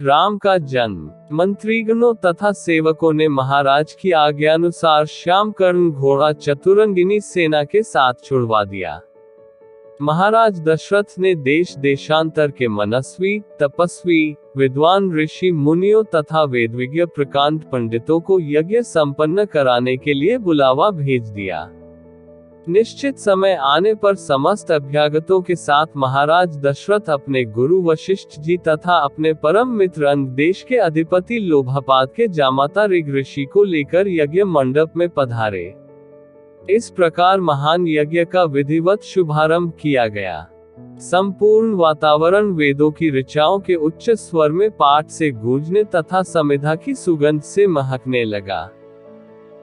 राम का जन्म। मंत्रीगणों तथा सेवकों ने महाराज की आज्ञानुसार श्यामकर्ण घोड़ा चतुरंगिनी सेना के साथ छुड़वा दिया। महाराज दशरथ ने देश देशांतर के मनस्वी, तपस्वी, विद्वान ऋषि मुनियों तथा वेदविज्ञ प्रकांड पंडितों को यज्ञ संपन्न कराने के लिए बुलावा भेज दिया। निश्चित समय आने पर समस्त अभ्यागतों के साथ महाराज दशरथ अपने गुरु वशिष्ठ जी तथा अपने परम मित्र अंग देश के अधिपति लोभापाद के जामाता ऋग ऋषि को लेकर यज्ञ मंडप में पधारे। इस प्रकार महान यज्ञ का विधिवत शुभारंभ किया गया। संपूर्ण वातावरण वेदों की ऋचाओं के उच्च स्वर में पाठ से गूंजने तथा समिधा की सुगंध से महकने लगा।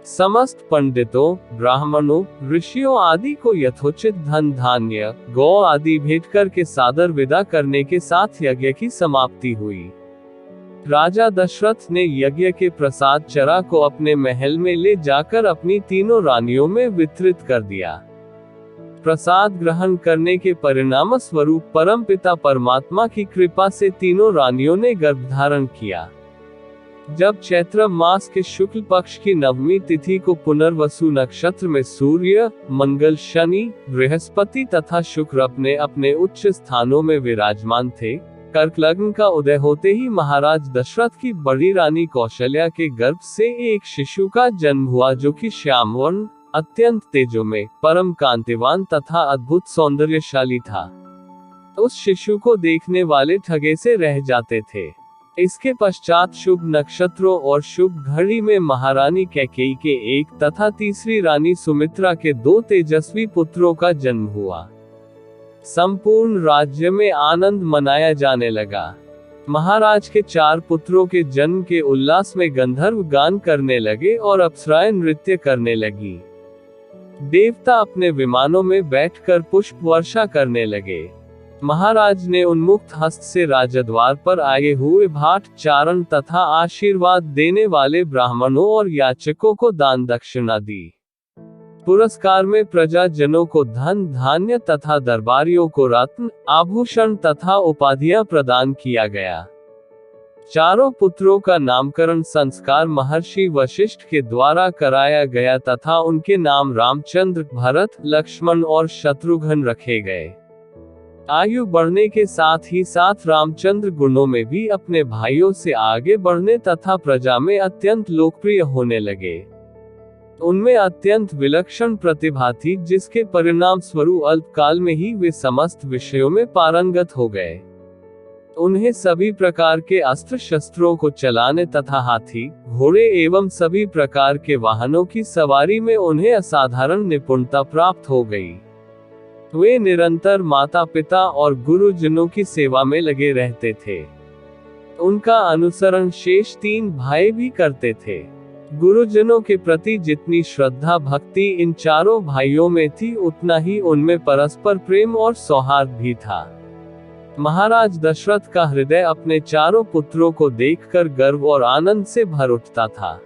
समस्त पंडितों, ब्राह्मणों, ऋषियों आदि को यथोचित धन धान्य, गौ आदि भेंट करके सादर विदा करने के साथ यज्ञ की समाप्ति हुई। राजा दशरथ ने यज्ञ के प्रसाद चरा को अपने महल में ले जाकर अपनी तीनों रानियों में वितरित कर दिया। प्रसाद ग्रहण करने के परिणाम स्वरूप परमपिता परमात्मा की कृपा से तीनों रानियों ने गर्भधारण किया। जब चैत्र मास के शुक्ल पक्ष की नवमी तिथि को पुनर्वसु नक्षत्र में सूर्य, मंगल, शनि, बृहस्पति तथा शुक्र अपने अपने उच्च स्थानों में विराजमान थे, कर्क लग्न का उदय होते ही महाराज दशरथ की बड़ी रानी कौशल्या के गर्भ से एक शिशु का जन्म हुआ, जो कि श्यामवर्ण, अत्यंत तेजोमय, परम कांतिवान तथा अद्भुत सौंदर्यशाली था। उस शिशु को देखने वाले ठगे से रह जाते थे। इसके पश्चात शुभ नक्षत्रों और शुभ घड़ी में महारानी कैकेयी के एक तथा तीसरी रानी सुमित्रा के 2 तेजस्वी पुत्रों का जन्म हुआ। संपूर्ण राज्य में आनंद मनाया जाने लगा। महाराज के 4 पुत्रों के जन्म के उल्लास में गंधर्व गान करने लगे और अप्सराएं नृत्य करने लगी। देवता अपने विमानों में बैठकर पुष्प वर्षा करने लगे। महाराज ने उन्मुक्त हस्त से राजद्वार पर आए हुए भाट चारण तथा आशीर्वाद देने वाले ब्राह्मणों और याचकों को दान दक्षिणा दी। पुरस्कार में प्रजाजनों को धन धान्य तथा दरबारियों को रत्न, आभूषण तथा उपाधियां प्रदान किया गया। चारों पुत्रों का नामकरण संस्कार महर्षि वशिष्ठ के द्वारा कराया गया तथा उनके नाम रामचंद्र, भरत, लक्ष्मण और शत्रुघ्न रखे गए। आयु बढ़ने के साथ ही साथ रामचंद्र गुणों में भी अपने भाइयों से आगे बढ़ने तथा प्रजा में अत्यंत लोकप्रिय होने लगे। उनमें अत्यंत विलक्षण प्रतिभा थी, जिसके परिणाम स्वरूप अल्पकाल में ही वे समस्त विषयों में पारंगत हो गए। उन्हें सभी प्रकार के अस्त्र शस्त्रों को चलाने तथा हाथी, घोड़े एवं सभी प्रकार के वाहनों की सवारी में उन्हें असाधारण निपुणता प्राप्त हो गई। वे निरंतर माता पिता और गुरुजनों की सेवा में लगे रहते थे। उनका अनुसरण शेष 3 भाई भी करते थे। गुरुजनों के प्रति जितनी श्रद्धा भक्ति इन चारों भाइयों में थी, उतना ही उनमें परस्पर प्रेम और सौहार्द भी था। महाराज दशरथ का हृदय अपने चारों पुत्रों को देखकर गर्व और आनंद से भर उठता था।